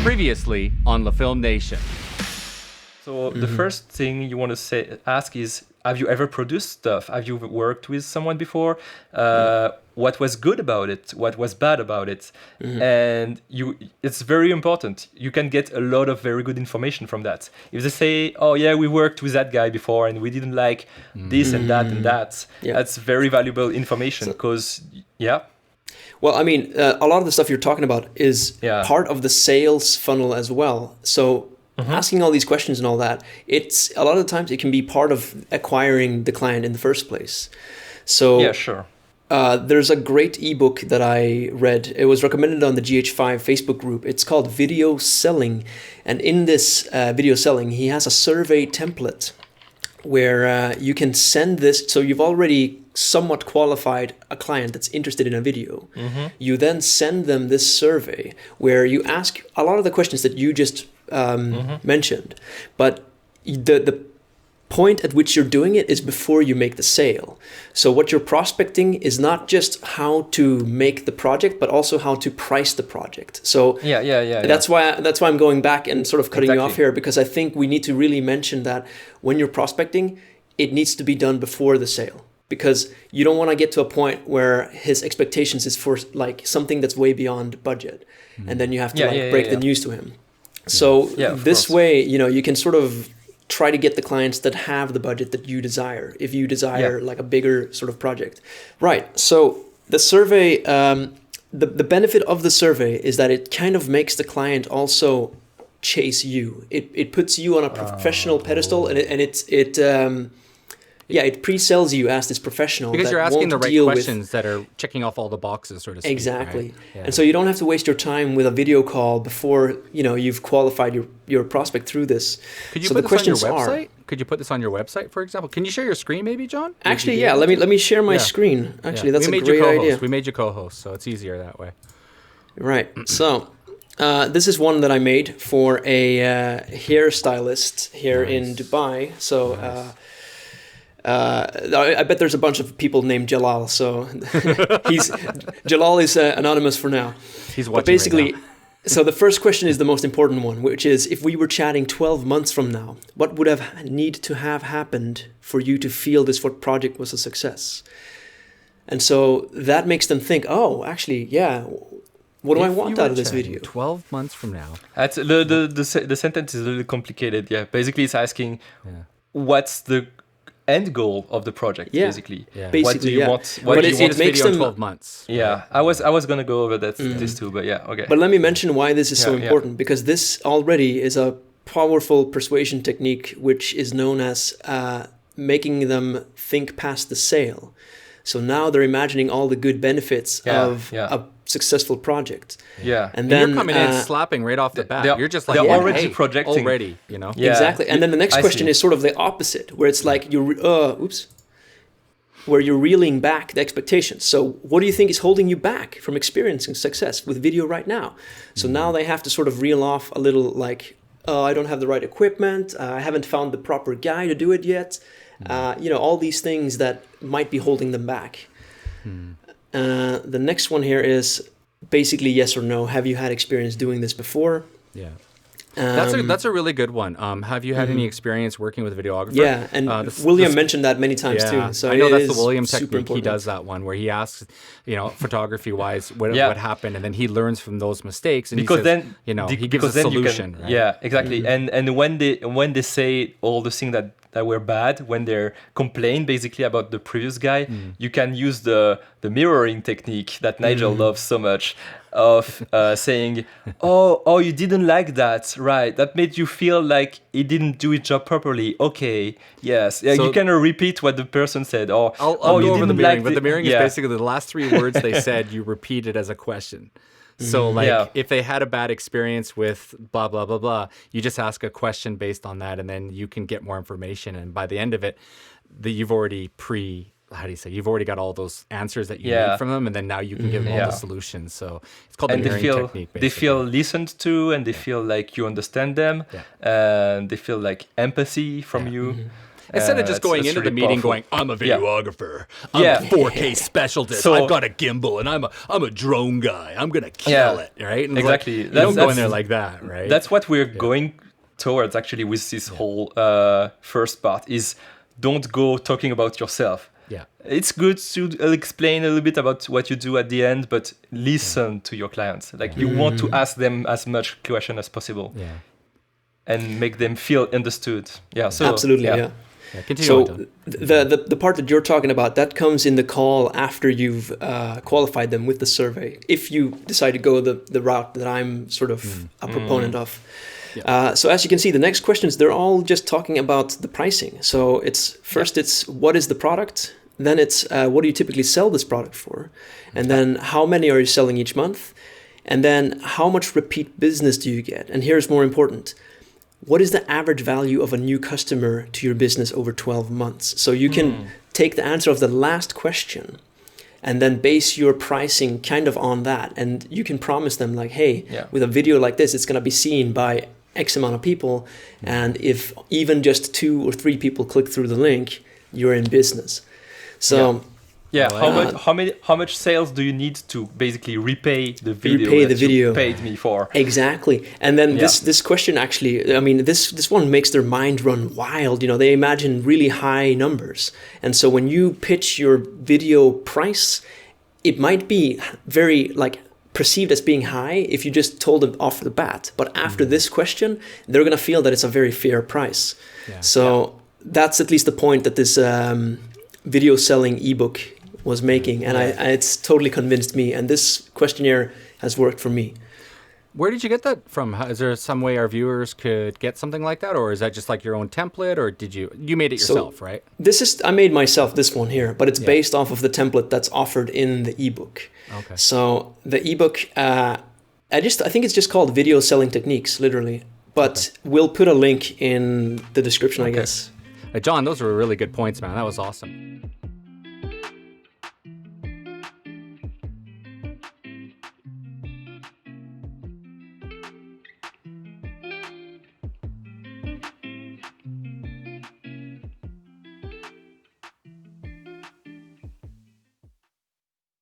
Previously on LeFilmNation. So the first thing you want to ask is, have you ever produced stuff? Have you worked with someone before? What was good about it? What was bad about it? And it's very important. You can get a lot of very good information from that. If they say, oh yeah, we worked with that guy before and we didn't like this and that and that, that's very valuable information because, Well, I mean, a lot of the stuff you're talking about is part of the sales funnel as well. So asking all these questions and all that, it's a lot of the times it can be part of acquiring the client in the first place. So yeah, sure. There's a great ebook that I read. It was recommended on the GH5 Facebook group. It's called Video Selling. And in this video selling, he has a survey template where you can send this. So you've already somewhat qualified a client that's interested in a video. You then send them this survey where you ask a lot of the questions that you just mentioned, but the point at which you're doing it is before you make the sale. So what you're prospecting is not just how to make the project, but also how to price the project. So that's why I'm going back and sort of cutting you off here, because I think we need to really mention that when you're prospecting, it needs to be done before the sale, because you don't want to get to a point where his expectations is for like something that's way beyond budget, and then you have to break the news to him. So this way, you can sort of try to get the clients that have the budget that you desire, if you desire like a bigger sort of project. Right. So the survey, the benefit of the survey is that it kind of makes the client also chase you. It puts you on a professional pedestal, and it pre-sells you as this professional. Because you're asking the right questions that are checking off all the boxes, sort of speak. Exactly. Right? Yeah. And so you don't have to waste your time with a video call before, you've qualified your prospect through this. Could you put this on your website? Could you put this on your website, for example? Can you share your screen maybe, John? Actually, let me share my screen. Actually, that's a great idea. We made you co-host, so it's easier that way. Right. So this is one that I made for a hairstylist here in Dubai. So I bet there's a bunch of people named Jalal. So Jalal is anonymous for now. He's watching. But basically, right now. So the first question is the most important one, which is, if we were chatting 12 months from now, what would need to have happened for you to feel this project was a success? And so that makes them think, oh, actually, what do I want out of this video? 12 months from now. That's the sentence is a little complicated. Yeah, basically it's asking what's the end goal of the project, basically. Yeah. What do you want? What do you want it this makes video in them 12 months? Yeah, I was gonna go over this too, but okay. But let me mention why this is so important, because this already is a powerful persuasion technique, which is known as making them think past the sale. So now they're imagining all the good benefits of a successful project. Yeah, and then you're coming in slapping right off the bat. You're just like, they're already projecting already, Yeah. Exactly. And then the next question is sort of the opposite, where it's like where you're reeling back the expectations. So what do you think is holding you back from experiencing success with video right now? So now they have to sort of reel off a little like, I don't have the right equipment. I haven't found the proper guy to do it yet. All these things that might be holding them back. The next one here is basically yes or no. Have you had experience doing this before? Yeah. That's a really good one. Have you had any experience working with a videographer? Yeah, and William mentioned that many times too. So I know that's the William technique. He does that one where he asks, photography-wise, what happened, and then he learns from those mistakes, and because he says, then he gives a solution. Right? Yeah, exactly. And when they say all the things that were bad, when they complain basically about the previous guy, you can use the mirroring technique that Nigel loves so much, of saying, oh, you didn't like that, right? That made you feel like he didn't do his job properly. Okay, yes. So you can repeat what the person said. Or, I'll go over the mirroring, but the mirroring is basically the last three words they said, you repeat it as a question. So if they had a bad experience with blah, blah, blah, blah, you just ask a question based on that, and then you can get more information. And by the end of it, you've already you've already got all those answers that you need from them, and then now you can give them all the solutions. So it's called the mirroring technique. Basically. They feel listened to, and they feel like you understand them, and they feel like empathy from you. Instead of just going into the meeting going, I'm a videographer, I'm a 4K specialist, so, I've got a gimbal, and I'm a drone guy, I'm gonna kill it, right? And exactly. Like, you don't go in there like that, right? That's what we're going towards actually with this whole first part is don't go talking about yourself. Yeah, it's good to explain a little bit about what you do at the end, but listen to your clients. Like you want to ask them as much question as possible. Yeah. And make them feel understood. Yeah, so absolutely, yeah. Continue so on, the part that you're talking about, that comes in the call after you've qualified them with the survey. If you decide to go the route that I'm sort of a proponent of. Yeah. So as you can see, the next questions, they're all just talking about the pricing. So it's what is the product? Then it's what do you typically sell this product for? And then how many are you selling each month? And then how much repeat business do you get? And here's more important. What is the average value of a new customer to your business over 12 months? So you can take the answer of the last question and then base your pricing kind of on that. And you can promise them like, hey, with a video like this, it's going to be seen by X amount of people. And if even just 2 or 3 people click through the link, you're in business. So how much sales do you need to basically repay the video you paid me for? Exactly. And then this question actually, I mean, this one makes their mind run wild. You know, they imagine really high numbers. And so when you pitch your video price, it might be very like perceived as being high if you just told them off the bat. But after this question, they're going to feel that it's a very fair price. Yeah. So that's at least the point that this video selling ebook was making, and it's totally convinced me, and this questionnaire has worked for me. Where did you get that from? Is there some way our viewers could get something like that, or is that just like your own template, or did you made it yourself, right? I made myself this one here, but it's based off of the template that's offered in the ebook. Okay. So the ebook, I think it's just called Video Selling Techniques, literally, but we'll put a link in the description, I guess. John, those were really good points, man. That was awesome.